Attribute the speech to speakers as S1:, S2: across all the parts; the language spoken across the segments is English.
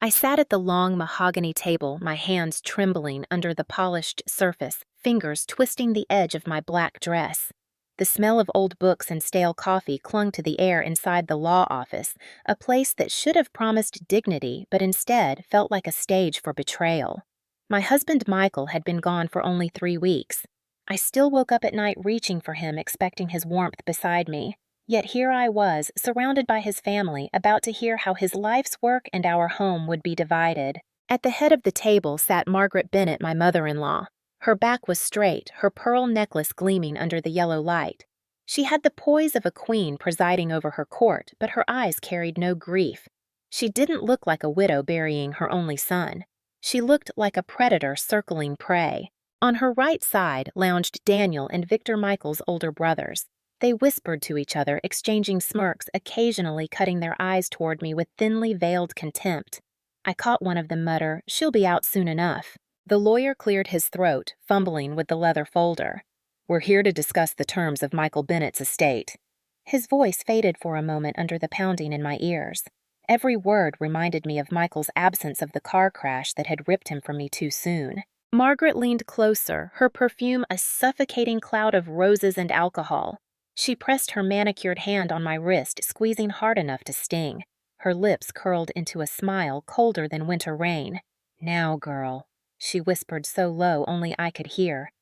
S1: I sat at the long mahogany table, my hands trembling under the polished surface, fingers twisting the edge of my black dress. The smell of old books and stale coffee clung to the air inside the law office, a place that should have promised dignity but instead felt like a stage for betrayal. My husband Michael had been gone for only 3 weeks. I still woke up at night reaching for him, expecting his warmth beside me. Yet here I was, surrounded by his family, about to hear how his life's work and our home would be divided. At the head of the table sat Margaret Bennett, my mother-in-law. Her back was straight, her pearl necklace gleaming under the yellow light. She had the poise of a queen presiding over her court, but her eyes carried no grief. She didn't look like a widow burying her only son. She looked like a predator circling prey. On her right side lounged Daniel and Victor Michael's older brothers. They whispered to each other, exchanging smirks, occasionally cutting their eyes toward me with thinly veiled contempt. I caught one of them mutter, "She'll be out soon enough." The lawyer cleared his throat, fumbling with the leather folder. "We're here to discuss the terms of Michael Bennett's estate." His voice faded for a moment under the pounding in my ears. Every word reminded me of Michael's absence of the car crash that had ripped him from me too soon. Margaret leaned closer, her perfume a suffocating cloud of roses and alcohol. She pressed her manicured hand on my wrist, squeezing hard enough to sting. Her lips curled into a smile colder than winter rain. "Now, girl," she whispered so low only I could hear.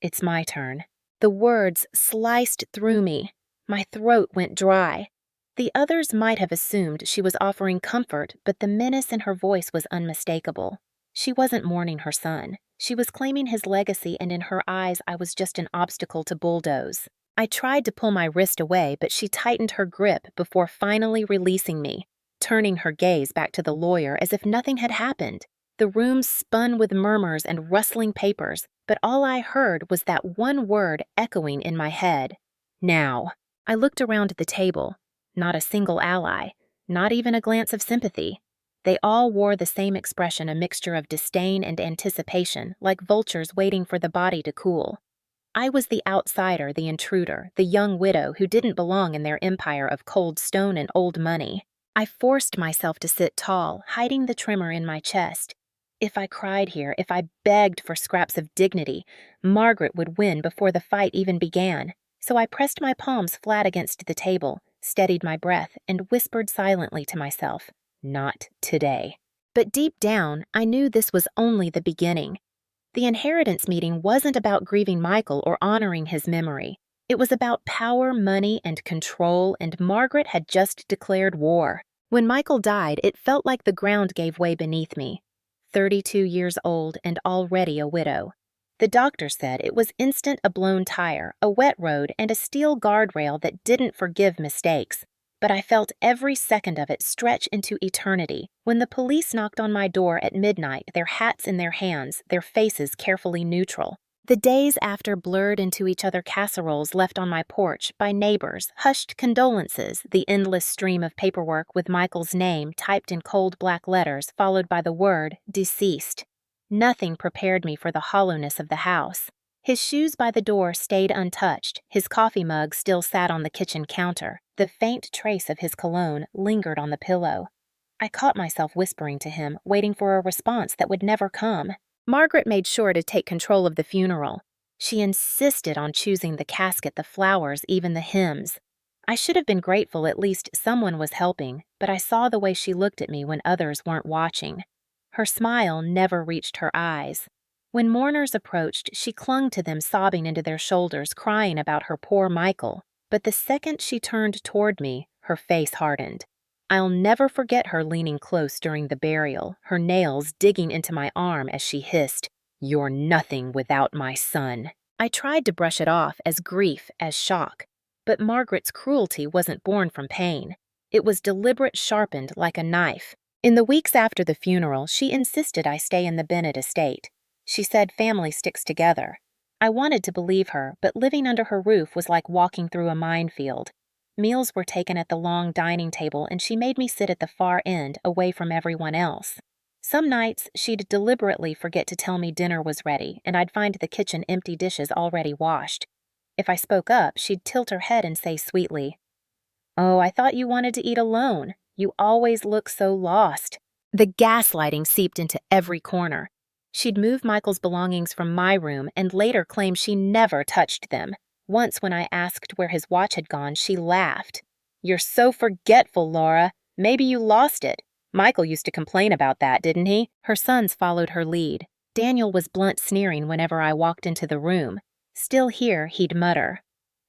S1: "It's my turn." The words sliced through me. My throat went dry. The others might have assumed she was offering comfort, but the menace in her voice was unmistakable. She wasn't mourning her son. She was claiming his legacy, and in her eyes I was just an obstacle to bulldoze. I tried to pull my wrist away, but she tightened her grip before finally releasing me, turning her gaze back to the lawyer as if nothing had happened. The room spun with murmurs and rustling papers, but all I heard was that one word echoing in my head. "Now." I looked around the table. Not a single ally, not even a glance of sympathy. They all wore the same expression, a mixture of disdain and anticipation, like vultures waiting for the body to cool. I was the outsider, the intruder, the young widow who didn't belong in their empire of cold stone and old money. I forced myself to sit tall, hiding the tremor in my chest. If I cried here, if I begged for scraps of dignity, Margaret would win before the fight even began. So I pressed my palms flat against the table, steadied my breath, and whispered silently to myself, "Not today." But deep down, I knew this was only the beginning. The inheritance meeting wasn't about grieving Michael or honoring his memory. It was about power, money, and control, and Margaret had just declared war. When Michael died, it felt like the ground gave way beneath me. 32 years old and already a widow. The doctor said it was instant a blown tire, a wet road, and a steel guardrail that didn't forgive mistakes. But I felt every second of it stretch into eternity when the police knocked on my door at midnight, their hats in their hands, their faces carefully neutral. The days after blurred into each other casseroles left on my porch by neighbors, hushed condolences, the endless stream of paperwork with Michael's name typed in cold black letters followed by the word deceased. Nothing prepared me for the hollowness of the house. His shoes by the door stayed untouched, his coffee mug still sat on the kitchen counter. The faint trace of his cologne lingered on the pillow. I caught myself whispering to him, waiting for a response that would never come. Margaret made sure to take control of the funeral. She insisted on choosing the casket, the flowers, even the hymns. I should have been grateful at least someone was helping, but I saw the way she looked at me when others weren't watching. Her smile never reached her eyes. When mourners approached, she clung to them, sobbing into their shoulders, crying about her poor Michael. But the second she turned toward me, her face hardened. I'll never forget her leaning close during the burial, her nails digging into my arm as she hissed, "You're nothing without my son." I tried to brush it off as grief, as shock. But Margaret's cruelty wasn't born from pain. It was deliberate, sharpened like a knife. In the weeks after the funeral, she insisted I stay in the Bennett estate. She said family sticks together. I wanted to believe her, but living under her roof was like walking through a minefield. Meals were taken at the long dining table, and she made me sit at the far end, away from everyone else. Some nights, she'd deliberately forget to tell me dinner was ready, and I'd find the kitchen empty, dishes already washed. If I spoke up, she'd tilt her head and say sweetly, "Oh, I thought you wanted to eat alone. You always look so lost." The gaslighting seeped into every corner. She'd move Michael's belongings from my room and later claim she never touched them. Once when I asked where his watch had gone, she laughed. "You're so forgetful, Laura. Maybe you lost it. Michael used to complain about that, didn't he?" Her sons followed her lead. Daniel was blunt sneering whenever I walked into the room. Still here, he'd mutter.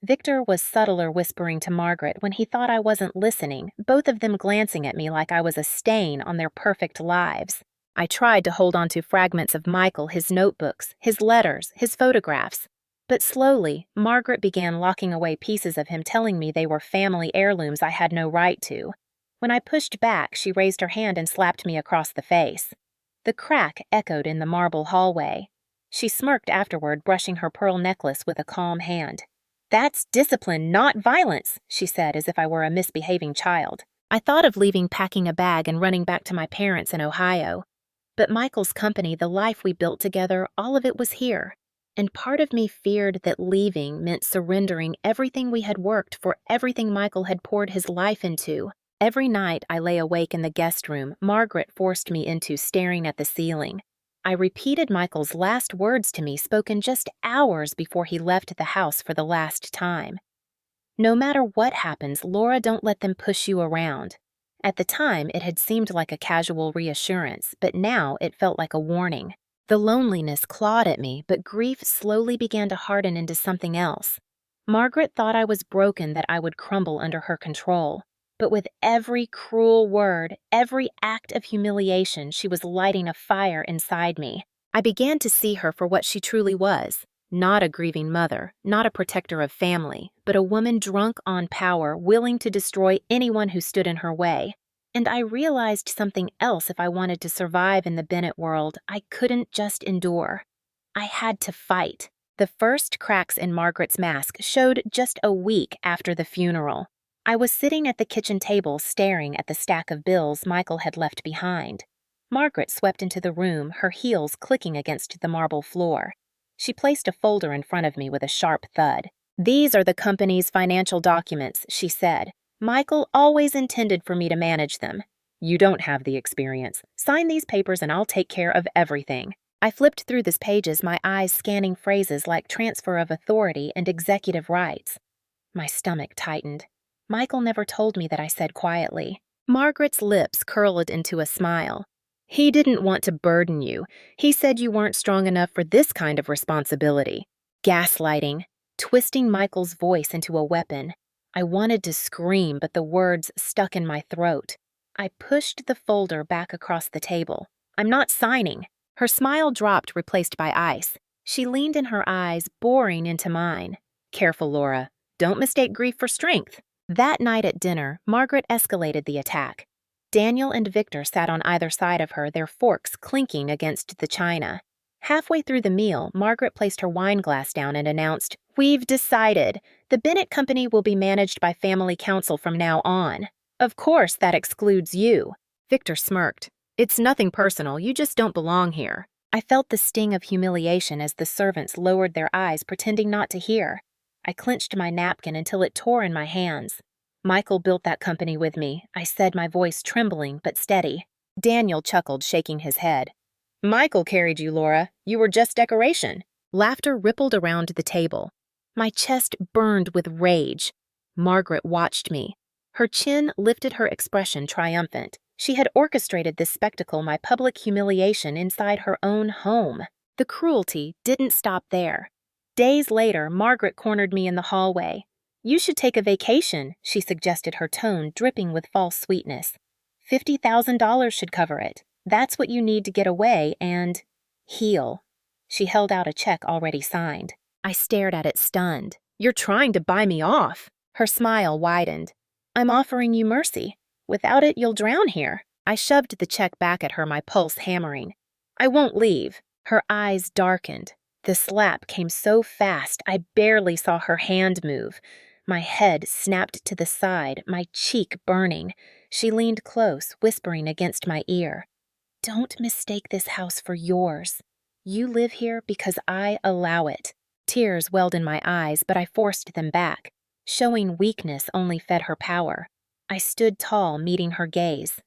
S1: Victor was subtler whispering to Margaret when he thought I wasn't listening, both of them glancing at me like I was a stain on their perfect lives. I tried to hold on to fragments of Michael, his notebooks, his letters, his photographs. But slowly, Margaret began locking away pieces of him, telling me they were family heirlooms I had no right to. When I pushed back, she raised her hand and slapped me across the face. The crack echoed in the marble hallway. She smirked afterward, brushing her pearl necklace with a calm hand. "That's discipline, not violence," she said as if I were a misbehaving child. I thought of leaving, packing a bag, and running back to my parents in Ohio. But Michael's company, the life we built together, all of it was here. And part of me feared that leaving meant surrendering everything we had worked for, everything Michael had poured his life into. Every night I lay awake in the guest room, Margaret forced me into staring at the ceiling. I repeated Michael's last words to me, spoken just hours before he left the house for the last time. "No matter what happens, Laura, don't let them push you around." At the time, it had seemed like a casual reassurance, but now it felt like a warning. The loneliness clawed at me, but grief slowly began to harden into something else. Margaret thought I was broken, that I would crumble under her control. But with every cruel word, every act of humiliation, she was lighting a fire inside me. I began to see her for what she truly was. Not a grieving mother, not a protector of family, but a woman drunk on power, willing to destroy anyone who stood in her way. And I realized something else: if I wanted to survive in the Bennett world, I couldn't just endure. I had to fight. The first cracks in Margaret's mask showed just a week after the funeral. I was sitting at the kitchen table staring at the stack of bills Michael had left behind. Margaret swept into the room, her heels clicking against the marble floor. She placed a folder in front of me with a sharp thud. "These are the company's financial documents," she said. "Michael always intended for me to manage them. You don't have the experience. Sign these papers and I'll take care of everything." I flipped through the pages, my eyes scanning phrases like transfer of authority and executive rights. My stomach tightened. Michael never told me that, I said quietly. Margaret's lips curled into a smile. "He didn't want to burden you. He said you weren't strong enough for this kind of responsibility." Gaslighting, twisting Michael's voice into a weapon. I wanted to scream, but the words stuck in my throat. I pushed the folder back across the table. "I'm not signing." Her smile dropped, replaced by ice. She leaned in, her eyes boring into mine. "Careful, Laura. Don't mistake grief for strength." That night at dinner, Margaret escalated the attack. Daniel and Victor sat on either side of her, their forks clinking against the china. Halfway through the meal, Margaret placed her wine glass down and announced, "We've decided. The Bennett Company will be managed by family council from now on. Of course, that excludes you." Victor smirked. "It's nothing personal, you just don't belong here." I felt the sting of humiliation as the servants lowered their eyes, pretending not to hear. I clenched my napkin until it tore in my hands. "Michael built that company with me," I said, my voice trembling but steady. Daniel chuckled, shaking his head. "Michael carried you, Laura. You were just decoration." Laughter rippled around the table. My chest burned with rage. Margaret watched me. Her chin lifted, her expression triumphant. She had orchestrated this spectacle, my public humiliation, inside her own home. The cruelty didn't stop there. Days later, Margaret cornered me in the hallway. "You should take a vacation," she suggested, her tone dripping with false sweetness. $50,000 should cover it. That's what you need to get away and heal." She held out a check already signed. I stared at it, stunned. "You're trying to buy me off." Her smile widened. "I'm offering you mercy. Without it, you'll drown here." I shoved the check back at her, my pulse hammering. "I won't leave." Her eyes darkened. The slap came so fast, I barely saw her hand move. My head snapped to the side, my cheek burning. She leaned close, whispering against my ear. "Don't mistake this house for yours. You live here because I allow it." Tears welled in my eyes, but I forced them back. Showing weakness only fed her power. I stood tall, meeting her gaze.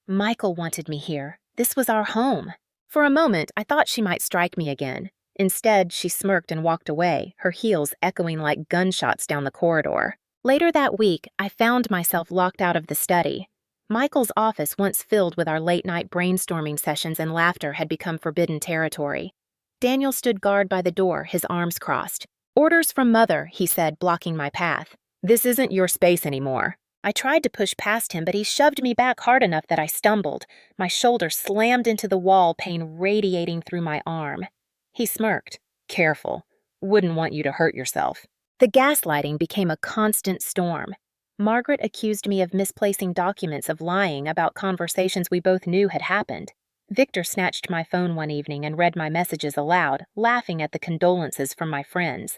S1: Michael wanted me here. This was our home. For a moment, I thought she might strike me again. Instead, she smirked and walked away, her heels echoing like gunshots down the corridor. Later that week, I found myself locked out of the study. Michael's office, once filled with our late-night brainstorming sessions and laughter, had become forbidden territory. Daniel stood guard by the door, his arms crossed. "Orders from Mother," he said, blocking my path. "This isn't your space anymore." I tried to push past him, but he shoved me back hard enough that I stumbled. My shoulder slammed into the wall, pain radiating through my arm. He smirked. "Careful. Wouldn't want you to hurt yourself." The gaslighting became a constant storm. Margaret accused me of misplacing documents, of lying about conversations we both knew had happened. Victor snatched my phone one evening and read my messages aloud, laughing at the condolences from my friends.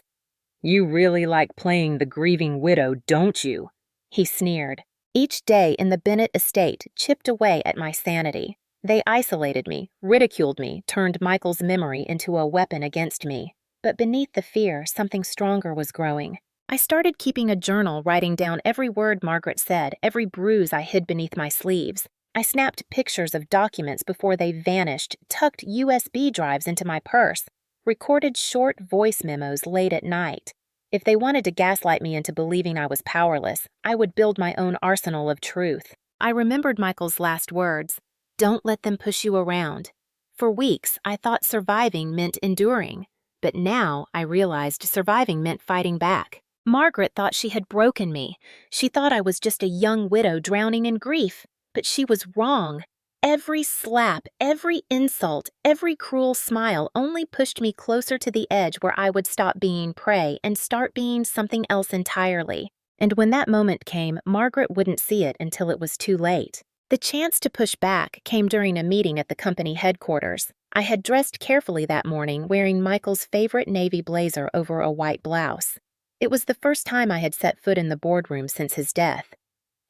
S1: "You really like playing the grieving widow, don't you?" he sneered. Each day in the Bennett estate chipped away at my sanity. They isolated me, ridiculed me, turned Michael's memory into a weapon against me. But beneath the fear, something stronger was growing. I started keeping a journal, writing down every word Margaret said, every bruise I hid beneath my sleeves. I snapped pictures of documents before they vanished, tucked USB drives into my purse, recorded short voice memos late at night. If they wanted to gaslight me into believing I was powerless, I would build my own arsenal of truth. I remembered Michael's last words, "Don't let them push you around." For weeks, I thought surviving meant enduring, but now I realized surviving meant fighting back. Margaret thought she had broken me. She thought I was just a young widow drowning in grief, but she was wrong. Every slap, every insult, every cruel smile only pushed me closer to the edge where I would stop being prey and start being something else entirely. And when that moment came, Margaret wouldn't see it until it was too late. The chance to push back came during a meeting at the company headquarters. I had dressed carefully that morning, wearing Michael's favorite navy blazer over a white blouse. It was the first time I had set foot in the boardroom since his death.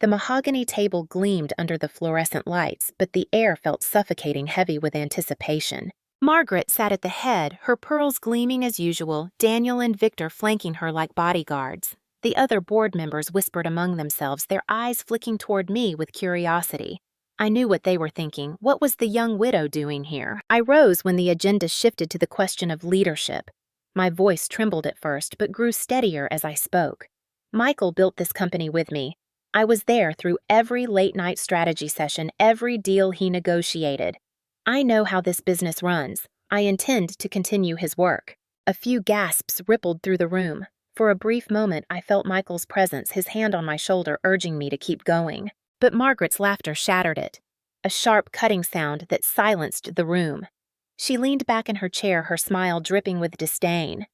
S1: The mahogany table gleamed under the fluorescent lights, but the air felt suffocating heavy with anticipation. Margaret sat at the head, her pearls gleaming as usual, Daniel and Victor flanking her like bodyguards. The other board members whispered among themselves, their eyes flicking toward me with curiosity. I knew what they were thinking. What was the young widow doing here? I rose when the agenda shifted to the question of leadership. My voice trembled at first, but grew steadier as I spoke. Michael built this company with me. I was there through every late-night strategy session, every deal he negotiated. I know how this business runs. I intend to continue his work. A few gasps rippled through the room. For a brief moment, I felt Michael's presence, his hand on my shoulder, urging me to keep going. But Margaret's laughter shattered it. A sharp, cutting sound that silenced the room. She leaned back in her chair, her smile dripping with disdain.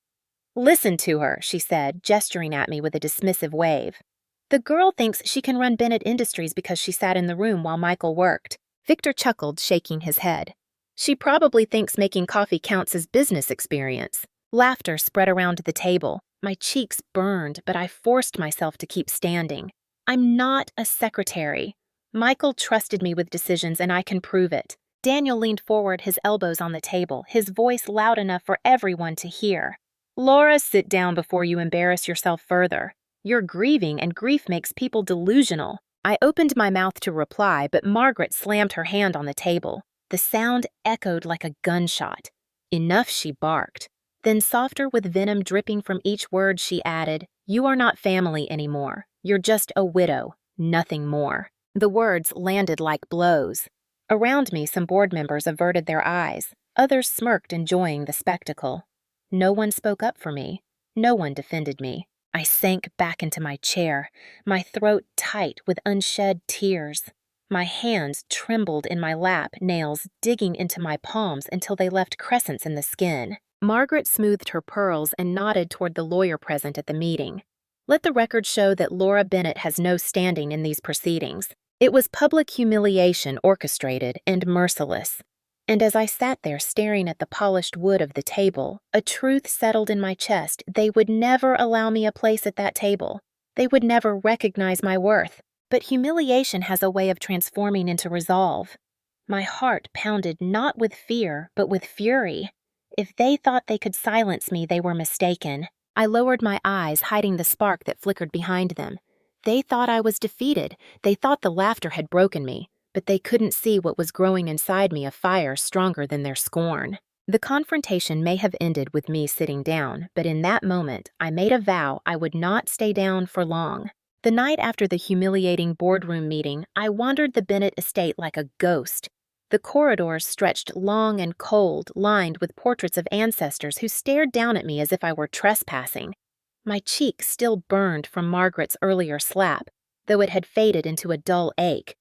S1: "Listen to her," she said, gesturing at me with a dismissive wave. "The girl thinks she can run Bennett Industries because she sat in the room while Michael worked." Victor chuckled, shaking his head. "She probably thinks making coffee counts as business experience." Laughter spread around the table. My cheeks burned, but I forced myself to keep standing. I'm not a secretary. Michael trusted me with decisions, and I can prove it. Daniel leaned forward, his elbows on the table, his voice loud enough for everyone to hear. "Laura, sit down before you embarrass yourself further. You're grieving, and grief makes people delusional." I opened my mouth to reply, but Margaret slammed her hand on the table. The sound echoed like a gunshot. "Enough," she barked. Then, softer with venom dripping from each word, she added, "You are not family anymore. You're just a widow, nothing more." The words landed like blows. Around me, some board members averted their eyes. Others smirked, enjoying the spectacle. No one spoke up for me. No one defended me. I sank back into my chair, my throat tight with unshed tears. My hands trembled in my lap, nails digging into my palms until they left crescents in the skin. Margaret smoothed her pearls and nodded toward the lawyer present at the meeting. "Let the record show that Laura Bennett has no standing in these proceedings." It was public humiliation, orchestrated and merciless. And as I sat there staring at the polished wood of the table, a truth settled in my chest. They would never allow me a place at that table. They would never recognize my worth. But humiliation has a way of transforming into resolve. My heart pounded not with fear, but with fury. If they thought they could silence me, they were mistaken. I lowered my eyes, hiding the spark that flickered behind them. They thought I was defeated. They thought the laughter had broken me. but they couldn't see what was growing inside me, a fire stronger than their scorn. The confrontation may have ended with me sitting down, but in that moment, I made a vow I would not stay down for long. The night after the humiliating boardroom meeting, I wandered the Bennett estate like a ghost. The corridors stretched long and cold, lined with portraits of ancestors who stared down at me as if I were trespassing. My cheek still burned from Margaret's earlier slap, though it had faded into a dull ache.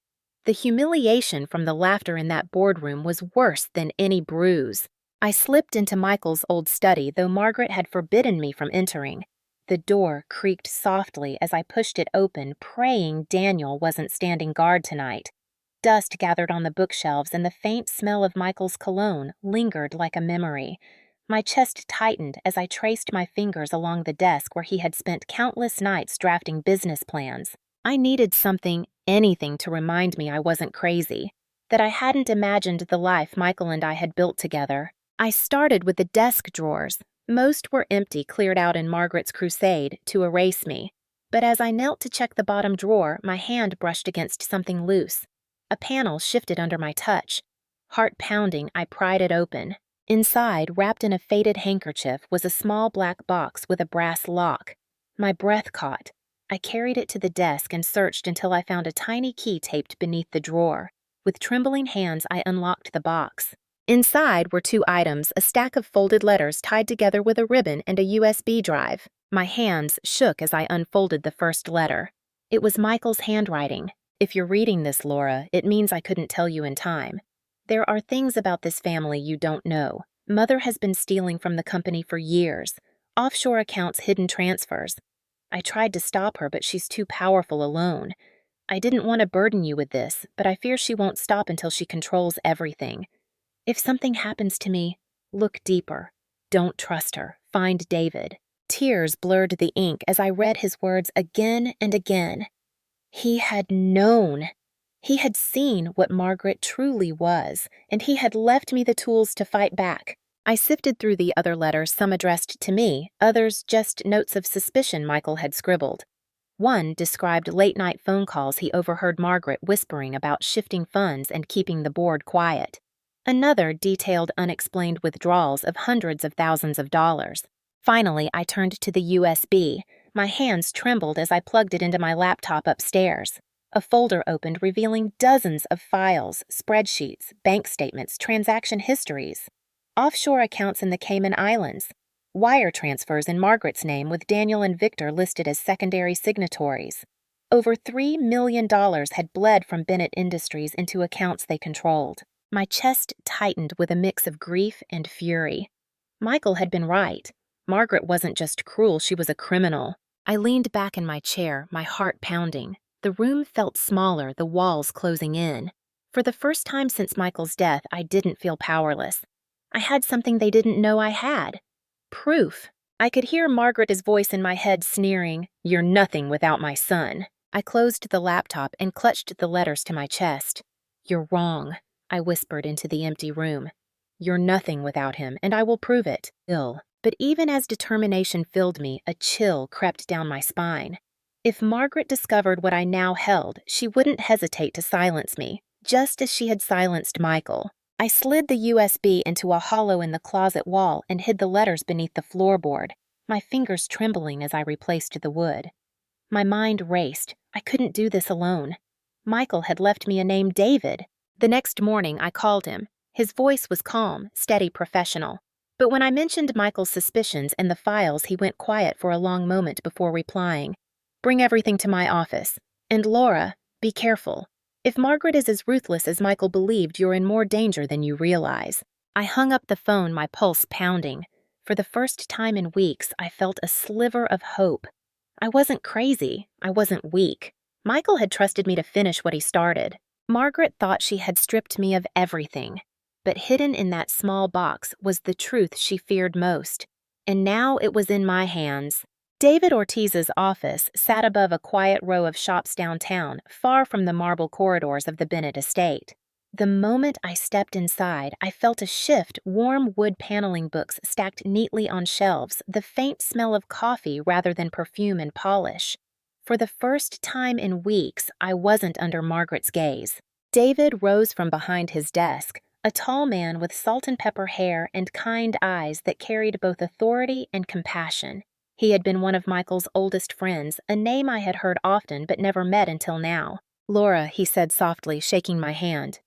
S1: The humiliation from the laughter in that boardroom was worse than any bruise. I slipped into Michael's old study, though Margaret had forbidden me from entering. The door creaked softly as I pushed it open, praying Daniel wasn't standing guard tonight. Dust gathered on the bookshelves, and the faint smell of Michael's cologne lingered like a memory. My chest tightened as I traced my fingers along the desk where he had spent countless nights drafting business plans. I needed something, anything, to remind me I wasn't crazy, that I hadn't imagined the life Michael and I had built together. I started with the desk drawers. Most were empty, cleared out in Margaret's crusade to erase me. But as I knelt to check the bottom drawer, my hand brushed against something loose. A panel shifted under my touch. Heart pounding, I pried it open. Inside, wrapped in a faded handkerchief, was a small black box with a brass lock. My breath caught. I carried it to the desk and searched until I found a tiny key taped beneath the drawer. With trembling hands, I unlocked the box. Inside were two items, a stack of folded letters tied together with a ribbon and a USB drive. My hands shook as I unfolded the first letter. It was Michael's handwriting. If you're reading this, Laura, it means I couldn't tell you in time. There are things about this family you don't know. Mother has been stealing from the company for years. Offshore accounts, hidden transfers. I tried to stop her, but she's too powerful alone. I didn't want to burden you with this, but I fear she won't stop until she controls everything. If something happens to me, look deeper. Don't trust her. Find David. Tears blurred the ink as I read his words again and again. He had known. He had seen what Margaret truly was, and he had left me the tools to fight back. I sifted through the other letters, some addressed to me, others just notes of suspicion Michael had scribbled. One described late-night phone calls he overheard Margaret whispering about shifting funds and keeping the board quiet. Another detailed unexplained withdrawals of hundreds of thousands of dollars. Finally, I turned to the USB. My hands trembled as I plugged it into my laptop upstairs. A folder opened revealing dozens of files, spreadsheets, bank statements, transaction histories. Offshore accounts in the Cayman Islands. Wire transfers in Margaret's name with Daniel and Victor listed as secondary signatories. Over $3 million had bled from Bennett Industries into accounts they controlled. My chest tightened with a mix of grief and fury. Michael had been right. Margaret wasn't just cruel, she was a criminal. I leaned back in my chair, my heart pounding. The room felt smaller, the walls closing in. For the first time since Michael's death, I didn't feel powerless. I had something they didn't know I had. Proof. I could hear Margaret's voice in my head sneering, "You're nothing without my son." I closed the laptop and clutched the letters to my chest. "You're wrong," I whispered into the empty room. "You're nothing without him, and I will prove it." But even as determination filled me, a chill crept down my spine. If Margaret discovered what I now held, she wouldn't hesitate to silence me, just as she had silenced Michael. I slid the USB into a hollow in the closet wall and hid the letters beneath the floorboard, my fingers trembling as I replaced the wood. My mind raced. I couldn't do this alone. Michael had left me a name, David. The next morning, I called him. His voice was calm, steady, professional. But when I mentioned Michael's suspicions and the files, he went quiet for a long moment before replying. "Bring everything to my office. And Laura, be careful. If Margaret is as ruthless as Michael believed, you're in more danger than you realize." I hung up the phone, my pulse pounding. For the first time in weeks, I felt a sliver of hope. I wasn't crazy. I wasn't weak. Michael had trusted me to finish what he started. Margaret thought she had stripped me of everything. But hidden in that small box was the truth she feared most. And now it was in my hands. David Ortiz's office sat above a quiet row of shops downtown, far from the marble corridors of the Bennett estate. The moment I stepped inside, I felt a shift, warm wood paneling books stacked neatly on shelves, the faint smell of coffee rather than perfume and polish. For the first time in weeks, I wasn't under Margaret's gaze. David rose from behind his desk, a tall man with salt and pepper hair and kind eyes that carried both authority and compassion. He had been one of Michael's oldest friends, a name I had heard often but never met until now. "Laura," he said softly, shaking my hand.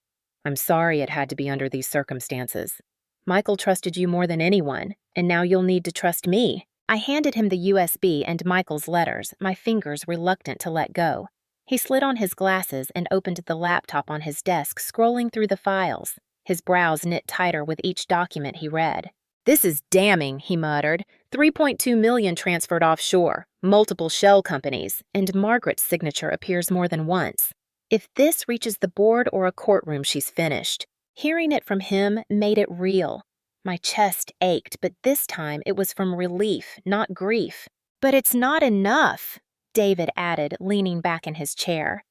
S1: "I'm sorry it had to be under these circumstances. Michael trusted you more than anyone, and now you'll need to trust me." I handed him the USB and Michael's letters, my fingers reluctant to let go. He slid on his glasses and opened the laptop on his desk, scrolling through the files, his brows knit tighter with each document he read. "This is damning," he muttered. $3.2 million transferred offshore, multiple shell companies, and Margaret's signature appears more than once. If this reaches the board or a courtroom, she's finished. Hearing it from him made it real. My chest ached, but this time it was from relief, not grief. "But it's not enough," David added, leaning back in his chair.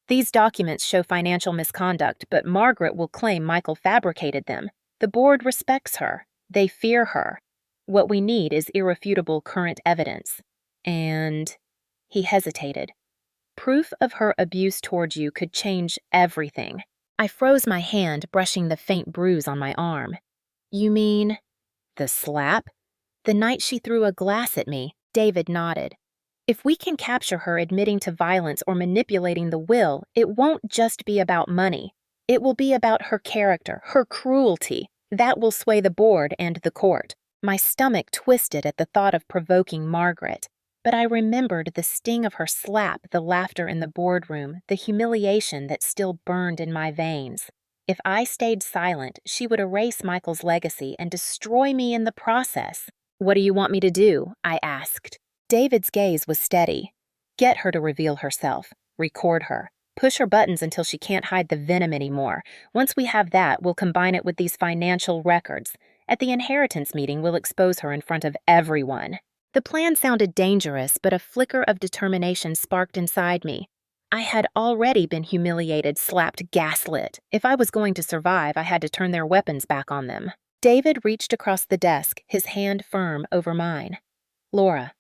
S1: "These documents show financial misconduct, but Margaret will claim Michael fabricated them. The board respects her. They fear her. What we need is irrefutable current evidence. And—" he hesitated. "Proof of her abuse towards you could change everything." I froze my hand, brushing the faint bruise on my arm. "You mean—" "The slap? The night she threw a glass at me." David nodded. "If we can capture her admitting to violence or manipulating the will, it won't just be about money. It will be about her character, her cruelty. That will sway the board and the court." My stomach twisted at the thought of provoking Margaret, but I remembered the sting of her slap, the laughter in the boardroom, the humiliation that still burned in my veins. If I stayed silent, she would erase Michael's legacy and destroy me in the process. "What do you want me to do?" I asked. David's gaze was steady. "Get her to reveal herself. Record her. Push her buttons until she can't hide the venom anymore. Once we have that, we'll combine it with these financial records. At the inheritance meeting, we'll expose her in front of everyone." The plan sounded dangerous, but a flicker of determination sparked inside me. I had already been humiliated, slapped, gaslit. If I was going to survive, I had to turn their weapons back on them. David reached across the desk, his hand firm over mine. "Laura,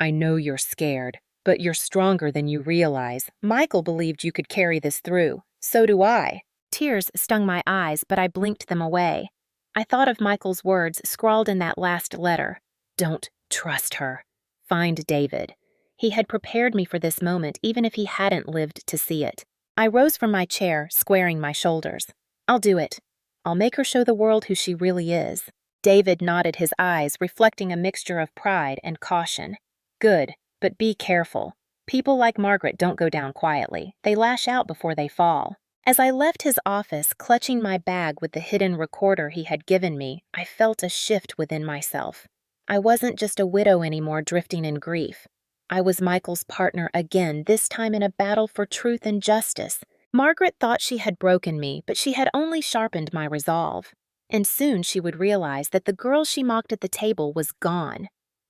S1: I know you're scared, but you're stronger than you realize. Michael believed you could carry this through. So do I." Tears stung my eyes, but I blinked them away. I thought of Michael's words scrawled in that last letter. "Don't trust her. Find David." He had prepared me for this moment, even if he hadn't lived to see it. I rose from my chair, squaring my shoulders. "I'll do it. I'll make her show the world who she really is." David nodded his eyes, reflecting a mixture of pride and caution. "Good, but be careful. People like Margaret don't go down quietly. They lash out before they fall." As I left his office, clutching my bag with the hidden recorder he had given me, I felt a shift within myself. I wasn't just a widow anymore drifting in grief. I was Michael's partner again, this time in a battle for truth and justice. Margaret thought she had broken me, but she had only sharpened my resolve. And soon she would realize that the girl she mocked at the table was gone.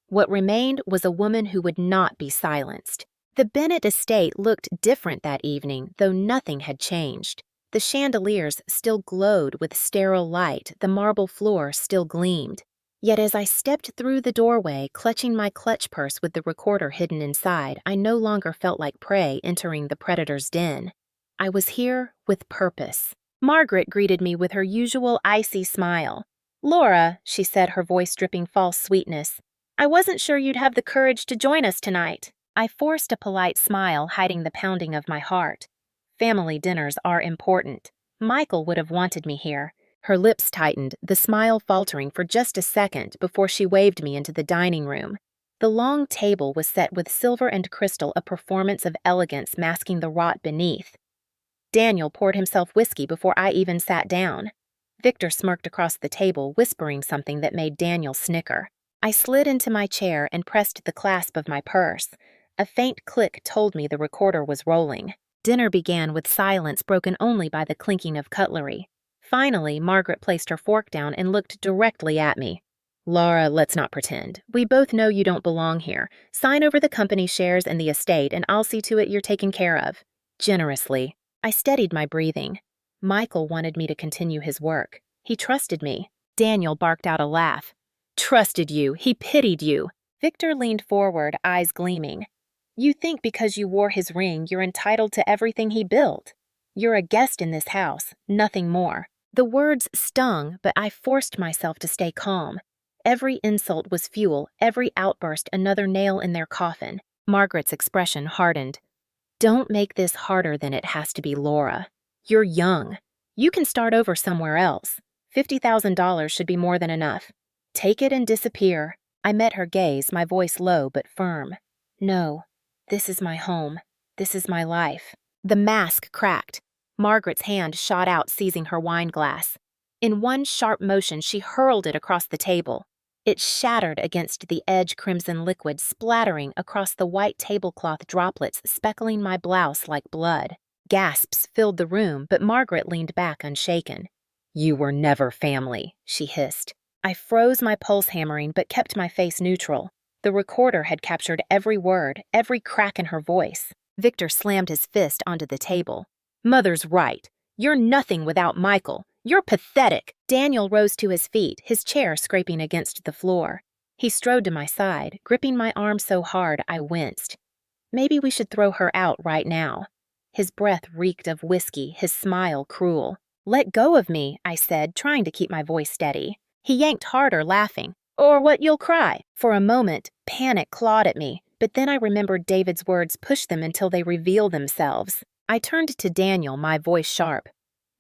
S1: What remained was a woman who would not be silenced. The Bennett estate looked different that evening, though nothing had changed. The chandeliers still glowed with sterile light, the marble floor still gleamed. Yet as I stepped through the doorway, clutching my clutch purse with the recorder hidden inside, I no longer felt like prey entering the predator's den. I was here with purpose. Margaret greeted me with her usual icy smile. "Laura," she said, her voice dripping false sweetness, "I wasn't sure you'd have the courage to join us tonight." I forced a polite smile, hiding the pounding of my heart. Family dinners are important. Michael would have wanted me here. Her lips tightened, the smile faltering for just a second before she waved me into the dining room. The long table was set with silver and crystal, a performance of elegance masking the rot beneath. Daniel poured himself whiskey before I even sat down. Victor smirked across the table, whispering something that made Daniel snicker. I slid into my chair and pressed the clasp of my purse. A faint click told me the recorder was rolling. Dinner began with silence broken only by the clinking of cutlery. Finally, Margaret placed her fork down and looked directly at me. "Laura, let's not pretend. We both know you don't belong here. Sign over the company shares and the estate, and I'll see to it you're taken care of." Generously. I steadied my breathing. Michael wanted me to continue his work. He trusted me. Daniel barked out a laugh. "Trusted you. He pitied you." Victor leaned forward, eyes gleaming. "You think because you wore his ring, you're entitled to everything he built." You're a guest in this house, nothing more." The words stung, but I forced myself to stay calm. Every insult was fuel, every outburst another nail in their coffin. Margaret's expression hardened. "Don't make this harder than it has to be, Laura. You're young. You can start over somewhere else. $50,000 should be more than enough. Take it and disappear." I met her gaze, my voice low but firm. "No, this is my home. This is my life." The mask cracked. Margaret's hand shot out, seizing her wine glass. In one sharp motion, she hurled it across the table. It shattered against the edge crimson liquid, splattering across the white tablecloth droplets, speckling my blouse like blood. Gasps filled the room, but Margaret leaned back unshaken. "You were never family," she hissed. I froze, my pulse hammering, but kept my face neutral. The recorder had captured every word, every crack in her voice. Victor slammed his fist onto the table. "Mother's right. You're nothing without Michael. You're pathetic." Daniel rose to his feet, his chair scraping against the floor. He strode to my side, gripping my arm so hard I winced. "Maybe we should throw her out right now." His breath reeked of whiskey, his smile cruel. "Let go of me," I said, trying to keep my voice steady. He yanked harder, laughing. "Or what, you'll cry." For a moment, panic clawed at me, but then I remembered David's words, "Push them until they reveal themselves." I turned to Daniel, my voice sharp.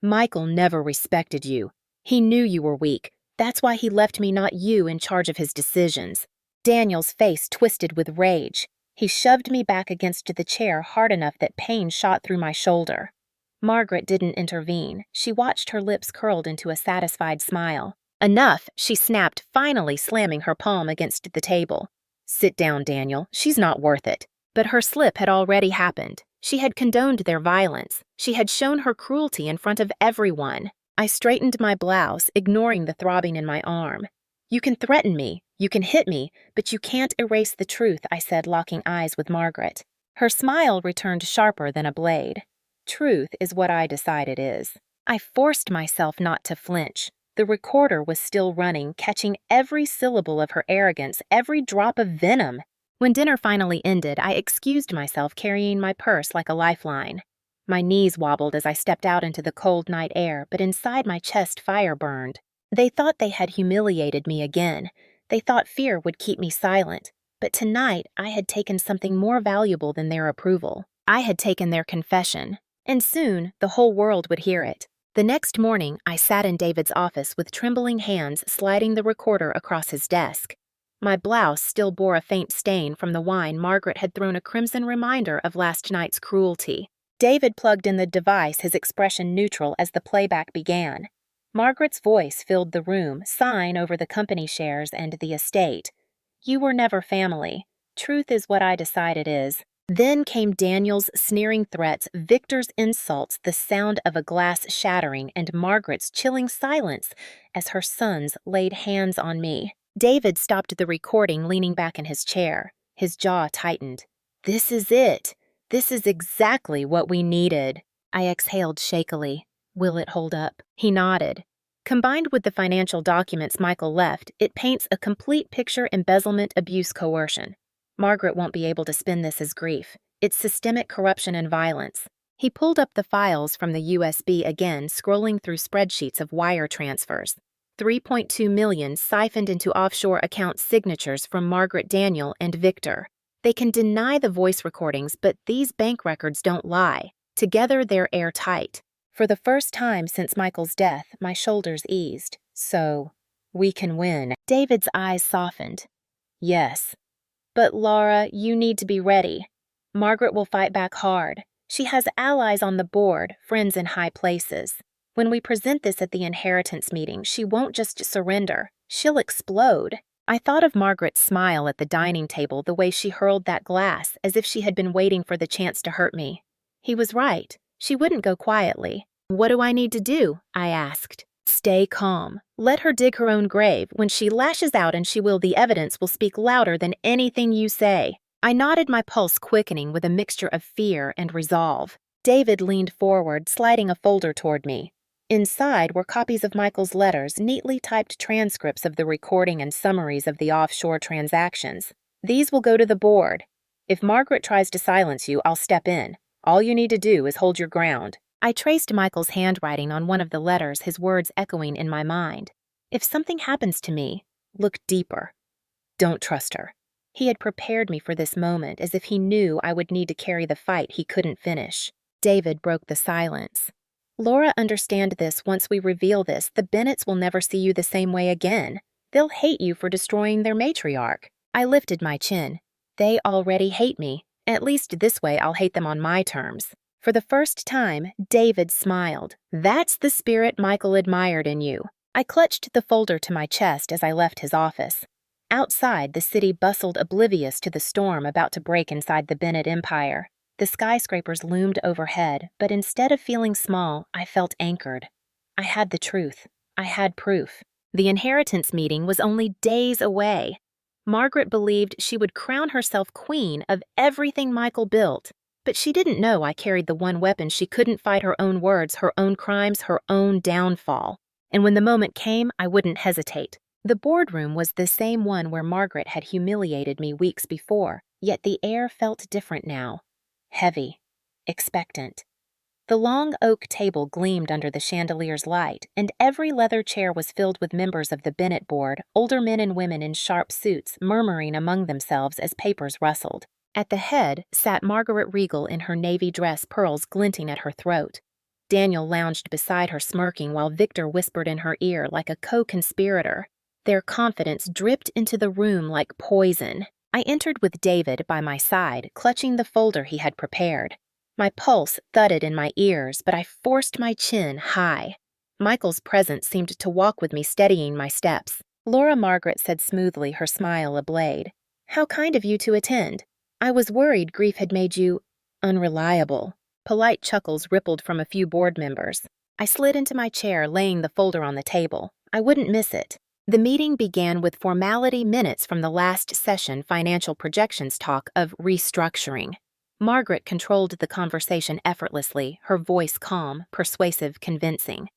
S1: "Michael never respected you. He knew you were weak. That's why he left me, not you, in charge of his decisions." Daniel's face twisted with rage. He shoved me back against the chair hard enough that pain shot through my shoulder. Margaret didn't intervene. She watched, her lips curled into a satisfied smile. "Enough," she snapped, finally slamming her palm against the table. "Sit down, Daniel. She's not worth it." But her slip had already happened. She had condoned their violence. She had shown her cruelty in front of everyone. I straightened my blouse, ignoring the throbbing in my arm. "You can threaten me, you can hit me, but you can't erase the truth," I said, locking eyes with Margaret. Her smile returned sharper than a blade. "Truth is what I decide it is." I forced myself not to flinch. The recorder was still running, catching every syllable of her arrogance, every drop of venom. When dinner finally ended, I excused myself, carrying my purse like a lifeline. My knees wobbled as I stepped out into the cold night air, but inside my chest fire burned. They thought they had humiliated me again. They thought fear would keep me silent. But tonight, I had taken something more valuable than their approval. I had taken their confession. And soon, the whole world would hear it. The next morning, I sat in David's office with trembling hands, sliding the recorder across his desk. My blouse still bore a faint stain from the wine Margaret had thrown, a crimson reminder of last night's cruelty. David plugged in the device, his expression neutral as the playback began. Margaret's voice filled the room, sign over the company shares and the estate. "You were never family. Truth is what I decide it is." Then came Daniel's sneering threats, Victor's insults, the sound of a glass shattering, and Margaret's chilling silence as her sons laid hands on me. David stopped the recording, leaning back in his chair. His jaw tightened. "This is it. This is exactly what we needed." I exhaled shakily. "Will it hold up?" He nodded. Combined with the financial documents Michael left, it paints a complete picture: embezzlement, abuse, coercion. Margaret won't be able to spin this as grief. It's systemic corruption and violence. He pulled up the files from the USB again, scrolling through spreadsheets of wire transfers. 3.2 million siphoned into offshore account signatures from Margaret, Daniel, and Victor. They can deny the voice recordings, but these bank records don't lie. Together, they're airtight. For the first time since Michael's death, my shoulders eased. "So, we can win." David's eyes softened. "Yes. But Laura, you need to be ready. Margaret will fight back hard. She has allies on the board, friends in high places. When we present this at the inheritance meeting, she won't just surrender. She'll explode." I thought of Margaret's smile at the dining table, the way she hurled that glass, as if she had been waiting for the chance to hurt me. He was right. She wouldn't go quietly. "What do I need to do?" I asked. "Stay calm. Let her dig her own grave. When she lashes out, and she will, the evidence will speak louder than anything you say." I nodded, my pulse quickening with a mixture of fear and resolve. David leaned forward, sliding a folder toward me. Inside were copies of Michael's letters, neatly typed transcripts of the recording and summaries of the offshore transactions. "These will go to the board. If Margaret tries to silence you, I'll step in. All you need to do is hold your ground." I traced Michael's handwriting on one of the letters, his words echoing in my mind. If something happens to me, look deeper. Don't trust her. He had prepared me for this moment as if he knew I would need to carry the fight he couldn't finish. David broke the silence. Laura, understand this. Once we reveal this, the Bennetts will never see you the same way again. They'll hate you for destroying their matriarch. I lifted my chin. They already hate me. At least this way I'll hate them on my terms. For the first time, David smiled. That's the spirit Michael admired in you. I clutched the folder to my chest as I left his office. Outside, the city bustled oblivious to the storm about to break inside the Bennett empire. The skyscrapers loomed overhead, but instead of feeling small, I felt anchored. I had the truth. I had proof. The inheritance meeting was only days away. Margaret believed she would crown herself queen of everything Michael built, but she didn't know I carried the one weapon she couldn't fight: her own words, her own crimes, her own downfall. And when the moment came, I wouldn't hesitate. The boardroom was the same one where Margaret had humiliated me weeks before, yet the air felt different now. Heavy, expectant. The long oak table gleamed under the chandelier's light, and every leather chair was filled with members of the Bennett board, older men and women in sharp suits, murmuring among themselves as papers rustled. At the head sat Margaret Regal in her navy dress, pearls glinting at her throat. Daniel lounged beside her, smirking, while Victor whispered in her ear like a co-conspirator. Their confidence dripped into the room like poison. I entered with David by my side, clutching the folder he had prepared. My pulse thudded in my ears, but I forced my chin high. Michael's presence seemed to walk with me, steadying my steps. Laura Margaret said smoothly, her smile ablade. How kind of you to attend. I was worried grief had made you unreliable. Polite chuckles rippled from a few board members. I slid into my chair, laying the folder on the table. I wouldn't miss it. The meeting began with formality minutes from the last session financial projections talk of restructuring. Margaret controlled the conversation effortlessly, her voice calm, persuasive, convincing.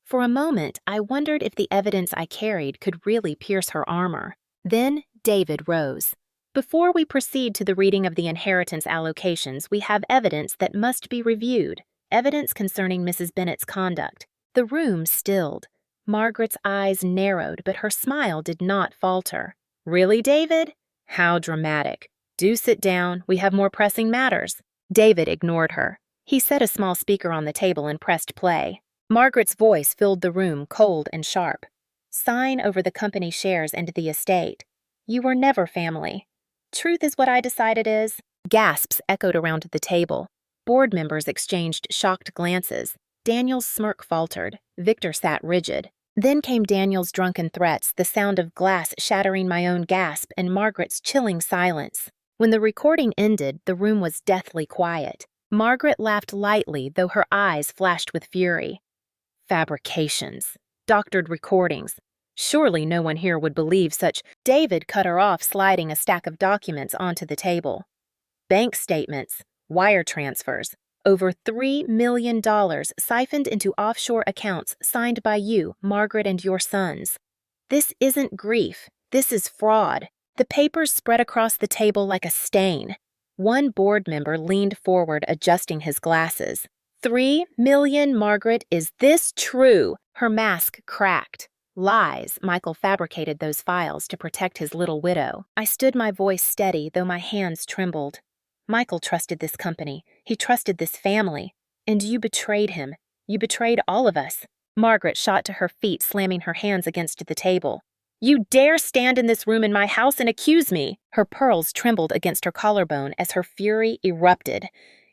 S1: For a moment, I wondered if the evidence I carried could really pierce her armor. Then David rose. Before we proceed to the reading of the inheritance allocations, we have evidence that must be reviewed, evidence concerning Mrs. Bennett's conduct. The room stilled. Margaret's eyes narrowed, but her smile did not falter. Really, David? How dramatic. Do sit down. We have more pressing matters. David ignored her. He set a small speaker on the table and pressed play. Margaret's voice filled the room, cold and sharp. Sign over the company shares and the estate. You were never family. Truth is what I decide it is. Gasps echoed around the table. Board members exchanged shocked glances. Daniel's smirk faltered. Victor sat rigid. Then came Daniel's drunken threats, the sound of glass shattering my own gasp, and Margaret's chilling silence. When the recording ended, the room was deathly quiet. Margaret laughed lightly, though her eyes flashed with fury. Fabrications. Doctored recordings. Surely no one here would believe such. David cut her off, sliding a stack of documents onto the table. Bank statements, wire transfers, over $3 million siphoned into offshore accounts signed by you, Margaret, and your sons. This isn't grief. This is fraud. The papers spread across the table like a stain. One board member leaned forward, adjusting his glasses. 3 million, Margaret, is this true? Her mask cracked. Lies. Michael fabricated those files to protect his little widow. I stood, my voice steady, though my hands trembled. Michael trusted this company. He trusted this family. And you betrayed him. You betrayed all of us. Margaret shot to her feet, slamming her hands against the table. You dare stand in this room in my house and accuse me? Her pearls trembled against her collarbone as her fury erupted.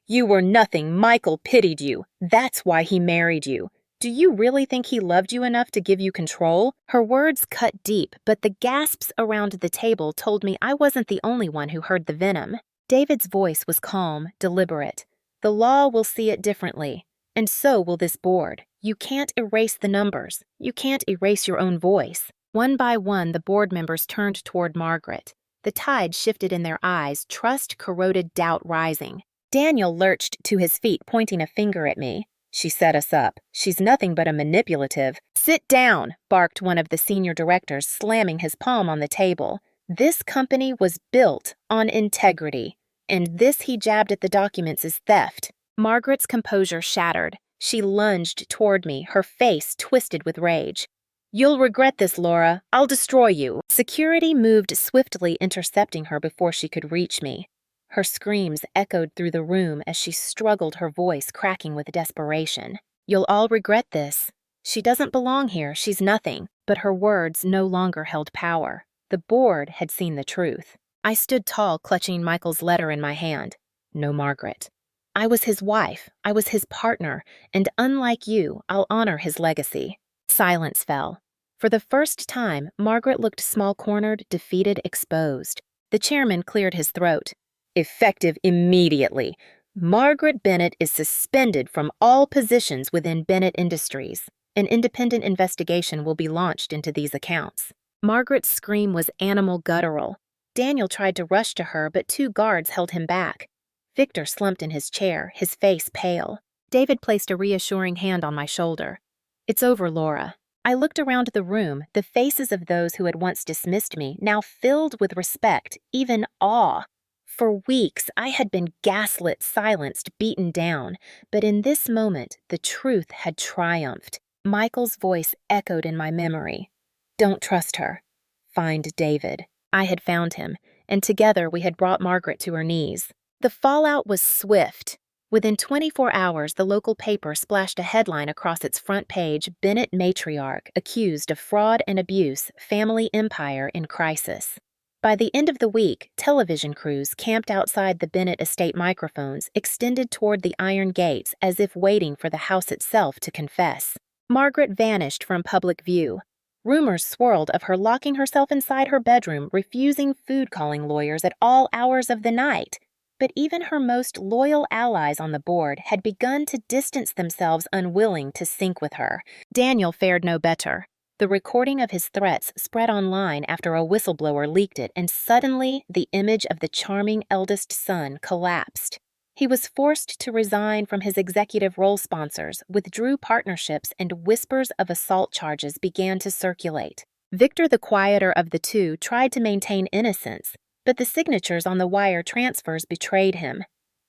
S1: You were nothing. Michael pitied you. That's why he married you. Do you really think he loved you enough to give you control? Her words cut deep, but the gasps around the table told me I wasn't the only one who heard the venom. David's voice was calm, deliberate. The law will see it differently, and so will this board. You can't erase the numbers. You can't erase your own voice. One by one, the board members turned toward Margaret. The tide shifted in their eyes, trust corroded, doubt rising. Daniel lurched to his feet, pointing a finger at me. She set us up. She's nothing but a manipulative. Sit down, barked one of the senior directors, slamming his palm on the table. This company was built on integrity, and this, he jabbed at the documents, is theft. Margaret's composure shattered. She lunged toward me, her face twisted with rage. "You'll regret this, Laura. I'll destroy you." Security moved swiftly, intercepting her before she could reach me. Her screams echoed through the room as she struggled, her voice cracking with desperation. "You'll all regret this. She doesn't belong here, she's nothing." But her words no longer held power. The board had seen the truth. I stood tall, clutching Michael's letter in my hand. No Margaret. I was his wife, I was his partner, and unlike you, I'll honor his legacy. Silence fell. For the first time, Margaret looked small-cornered, defeated, exposed. The chairman cleared his throat. "Effective immediately. Margaret Bennett is suspended from all positions within Bennett Industries. An independent investigation will be launched into these accounts." Margaret's scream was animal guttural. Daniel tried to rush to her, but 2 guards held him back. Victor slumped in his chair, his face pale. David placed a reassuring hand on my shoulder. "It's over, Laura." I looked around the room, the faces of those who had once dismissed me, now filled with respect, even awe. For weeks, I had been gaslit, silenced, beaten down, but in this moment, the truth had triumphed. Michael's voice echoed in my memory. "Don't trust her. Find David." I had found him, and together we had brought Margaret to her knees. The fallout was swift. Within 24 hours, the local paper splashed a headline across its front page: "Bennett Matriarch accused of fraud and abuse, family empire in crisis." By the end of the week, television crews camped outside the Bennett estate, microphones extended toward the iron gates as if waiting for the house itself to confess. Margaret vanished from public view. Rumors swirled of her locking herself inside her bedroom, refusing food-calling lawyers at all hours of the night. But even her most loyal allies on the board had begun to distance themselves, unwilling to sync with her. Daniel fared no better. The recording of his threats spread online after a whistleblower leaked it, and suddenly the image of the charming eldest son collapsed. He was forced to resign from his executive role sponsors, withdrew partnerships, and whispers of assault charges began to circulate. Victor, the quieter of the two, tried to maintain innocence, but the signatures on the wire transfers betrayed him.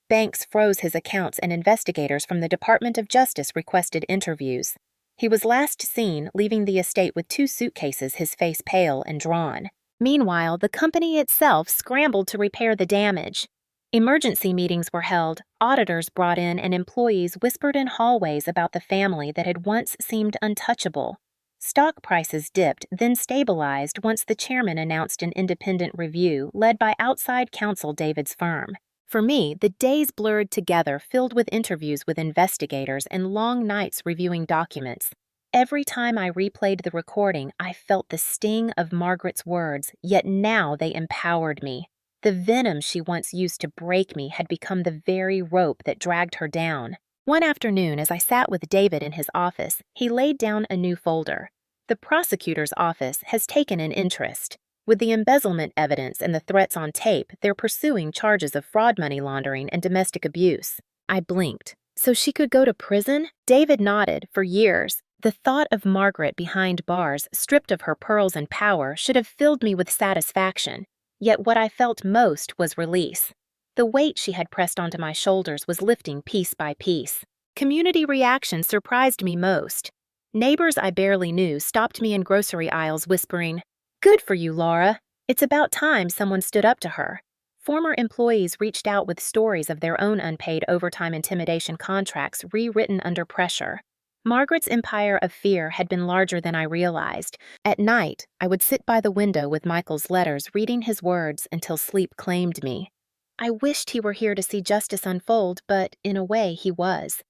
S1: Banks froze his accounts, and investigators from the Department of Justice requested interviews. He was last seen leaving the estate with 2 suitcases, his face pale and drawn. Meanwhile, the company itself scrambled to repair the damage. Emergency meetings were held, auditors brought in, and employees whispered in hallways about the family that had once seemed untouchable. Stock prices dipped, then stabilized once the chairman announced an independent review led by outside counsel David's firm. For me, the days blurred together, filled with interviews with investigators and long nights reviewing documents. Every time I replayed the recording, I felt the sting of Margaret's words, yet now they empowered me. The venom she once used to break me had become the very rope that dragged her down. One afternoon, as I sat with David in his office, he laid down a new folder. The prosecutor's office has taken an interest. With the embezzlement evidence and the threats on tape, they're pursuing charges of fraud, money laundering, and domestic abuse. I blinked. So she could go to prison? David nodded. For years. The thought of Margaret behind bars, stripped of her pearls and power, should have filled me with satisfaction. Yet what I felt most was release. The weight she had pressed onto my shoulders was lifting piece by piece. Community reaction surprised me most. Neighbors I barely knew stopped me in grocery aisles whispering, "Good for you, Laura." It's about time someone stood up to her. Former employees reached out with stories of their own unpaid overtime intimidation contracts rewritten under pressure. Margaret's empire of fear had been larger than I realized. At night, I would sit by the window with Michael's letters, reading his words until sleep claimed me. I wished he were here to see justice unfold, but in a way he was.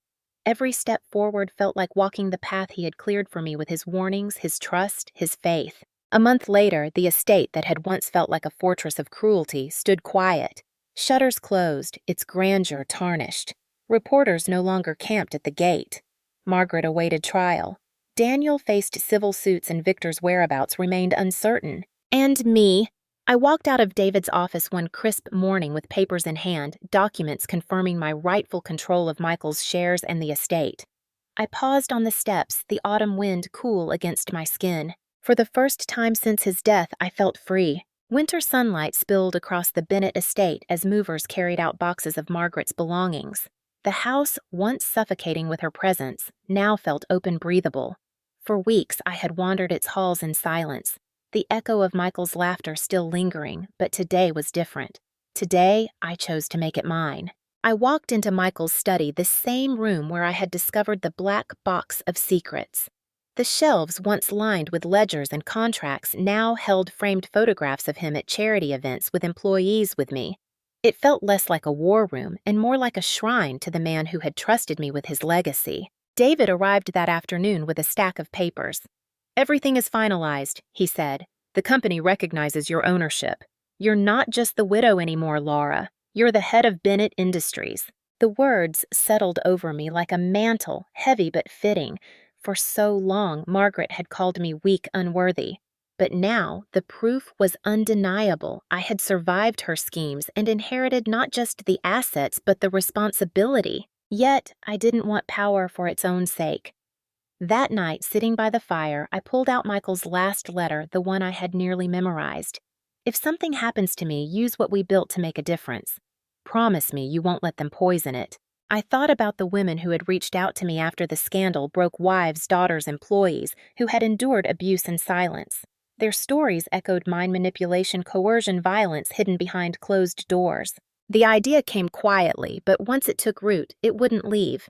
S1: Every step forward felt like walking the path he had cleared for me with his warnings, his trust, his faith. A month later, the estate that had once felt like a fortress of cruelty stood quiet. Shutters closed, its grandeur tarnished. Reporters no longer camped at the gate. Margaret awaited trial. Daniel faced civil suits, and Victor's whereabouts remained uncertain. And me. I walked out of David's office one crisp morning with papers in hand, documents confirming my rightful control of Michael's shares and the estate. I paused on the steps, the autumn wind cool against my skin. For the first time since his death, I felt free. Winter sunlight spilled across the Bennett estate as movers carried out boxes of Margaret's belongings. The house, once suffocating with her presence, now felt open-breathable. For weeks I had wandered its halls in silence, the echo of Michael's laughter still lingering, but today was different. Today, I chose to make it mine. I walked into Michael's study, the same room where I had discovered the black box of secrets. The shelves, once lined with ledgers and contracts, now held framed photographs of him at charity events with employees with me. It felt less like a war room and more like a shrine to the man who had trusted me with his legacy. David arrived that afternoon with a stack of papers. "Everything is finalized," he said. "The company recognizes your ownership. You're not just the widow anymore, Laura. You're the head of Bennett Industries." The words settled over me like a mantle, heavy but fitting. For so long, Margaret had called me weak, unworthy. But now, the proof was undeniable. I had survived her schemes and inherited not just the assets, but the responsibility. Yet, I didn't want power for its own sake. That night, sitting by the fire, I pulled out Michael's last letter, the one I had nearly memorized. "If something happens to me, use what we built to make a difference. Promise me you won't let them poison it." I thought about the women who had reached out to me after the scandal broke wives, daughters, employees, who had endured abuse in silence. Their stories echoed mind manipulation, coercion, violence hidden behind closed doors. The idea came quietly, but once it took root, it wouldn't leave.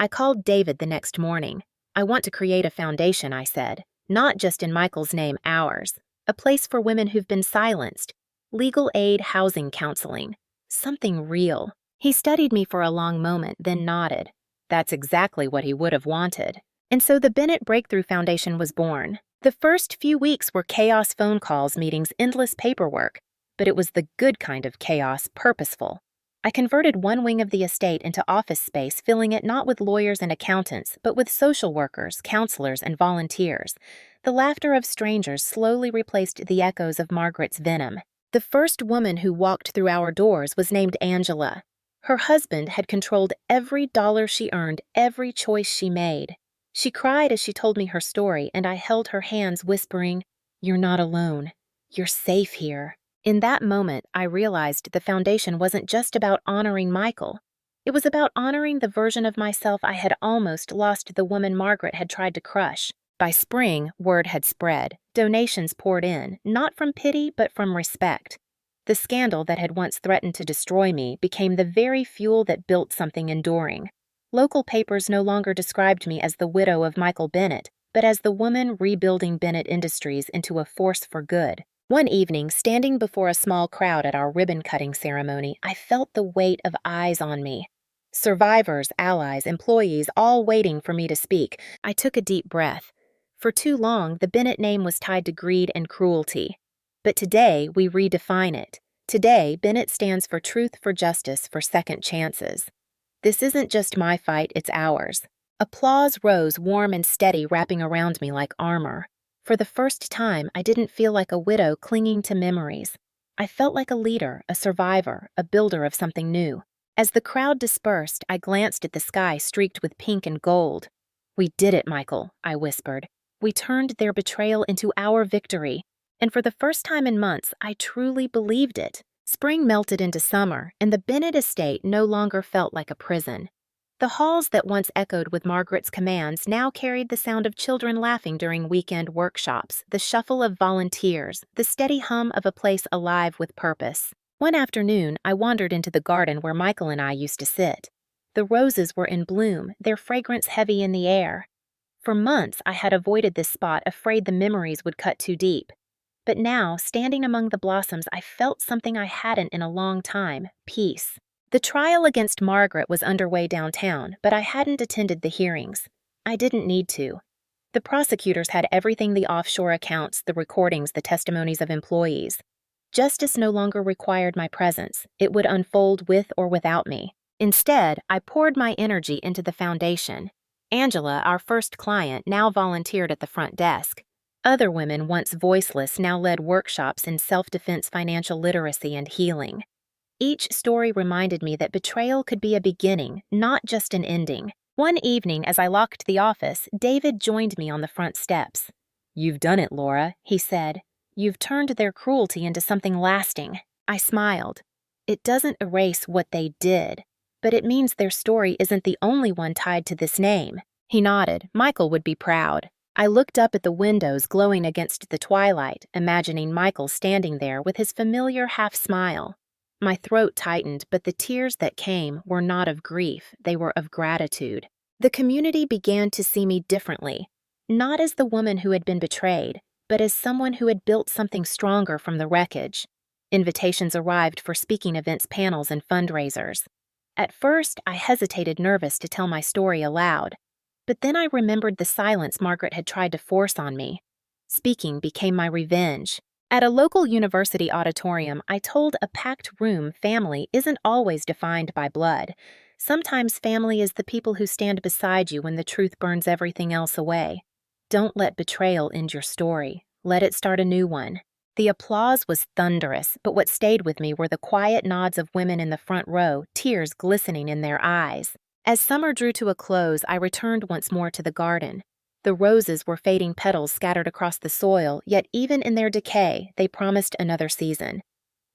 S1: I called David the next morning. "I want to create a foundation," I said. "Not just in Michael's name, ours. A place for women who've been silenced. Legal aid, housing counseling. Something real." He studied me for a long moment, then nodded. That's exactly what he would have wanted. And so the Bennett Breakthrough Foundation was born. The first few weeks were chaos: phone calls, meetings, endless paperwork. But it was the good kind of chaos, purposeful. I converted one wing of the estate into office space, filling it not with lawyers and accountants, but with social workers, counselors, and volunteers. The laughter of strangers slowly replaced the echoes of Margaret's venom. The first woman who walked through our doors was named Angela. Her husband had controlled every dollar she earned, every choice she made. She cried as she told me her story, and I held her hands, whispering, "You're not alone. You're safe here." In that moment, I realized the foundation wasn't just about honoring Michael. It was about honoring the version of myself I had almost lost, the woman Margaret had tried to crush. By spring, word had spread. Donations poured in, not from pity, but from respect. The scandal that had once threatened to destroy me became the very fuel that built something enduring. Local papers no longer described me as the widow of Michael Bennett, but as the woman rebuilding Bennett Industries into a force for good. One evening, standing before a small crowd at our ribbon-cutting ceremony, I felt the weight of eyes on me. Survivors, allies, employees, all waiting for me to speak. I took a deep breath. For too long, the Bennett name was tied to greed and cruelty. But today, we redefine it. Today, Bennett stands for truth, for justice, for second chances. This isn't just my fight, it's ours. Applause rose warm and steady, wrapping around me like armor. For the first time, I didn't feel like a widow clinging to memories. I felt like a leader, a survivor, a builder of something new. As the crowd dispersed, I glanced at the sky streaked with pink and gold. "We did it, Michael," I whispered. "We turned their betrayal into our victory." And for the first time in months, I truly believed it. Spring melted into summer, and the Bennett estate no longer felt like a prison. The halls that once echoed with Margaret's commands now carried the sound of children laughing during weekend workshops, the shuffle of volunteers, the steady hum of a place alive with purpose. One afternoon, I wandered into the garden where Michael and I used to sit. The roses were in bloom, their fragrance heavy in the air. For months, I had avoided this spot, afraid the memories would cut too deep. But now, standing among the blossoms, I felt something I hadn't in a long time: peace. The trial against Margaret was underway downtown, but I hadn't attended the hearings. I didn't need to. The prosecutors had everything: the offshore accounts, the recordings, the testimonies of employees. Justice no longer required my presence. It would unfold with or without me. Instead, I poured my energy into the foundation. Angela, our first client, now volunteered at the front desk. Other women, once voiceless, now led workshops in self-defense, financial literacy, and healing. Each story reminded me that betrayal could be a beginning, not just an ending. One evening, as I locked the office, David joined me on the front steps. "You've done it, Laura," he said. "You've turned their cruelty into something lasting." I smiled. "It doesn't erase what they did, but it means their story isn't the only one tied to this name. He nodded. Michael would be proud. I looked up at the windows glowing against the twilight, imagining Michael standing there with his familiar half-smile. My throat tightened, but the tears that came were not of grief, they were of gratitude. The community began to see me differently, not as the woman who had been betrayed, but as someone who had built something stronger from the wreckage. Invitations arrived for speaking events, panels, and fundraisers. At first, I hesitated, nervous to tell my story aloud. But then I remembered the silence Margaret had tried to force on me. Speaking became my revenge. At a local university auditorium, I told a packed room family isn't always defined by blood. Sometimes family is the people who stand beside you when the truth burns everything else away. Don't let betrayal end your story. Let it start a new one. The applause was thunderous, but what stayed with me were the quiet nods of women in the front row, tears glistening in their eyes. As summer drew to a close, I returned once more to the garden. The roses were fading petals scattered across the soil, yet even in their decay, they promised another season.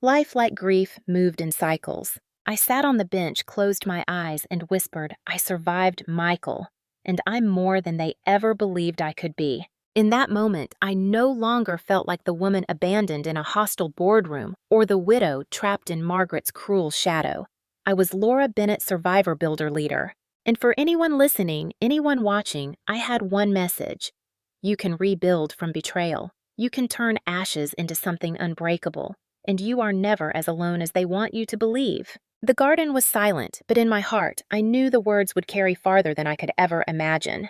S1: Life, like grief, moved in cycles. I sat on the bench, closed my eyes, and whispered, I survived Michael, and I'm more than they ever believed I could be. In that moment, I no longer felt like the woman abandoned in a hostile boardroom or the widow trapped in Margaret's cruel shadow. I was Laura Bennett, survivor builder leader. And for anyone listening, anyone watching, I had one message. You can rebuild from betrayal. You can turn ashes into something unbreakable. And you are never as alone as they want you to believe. The garden was silent, but in my heart, I knew the words would carry farther than I could ever imagine.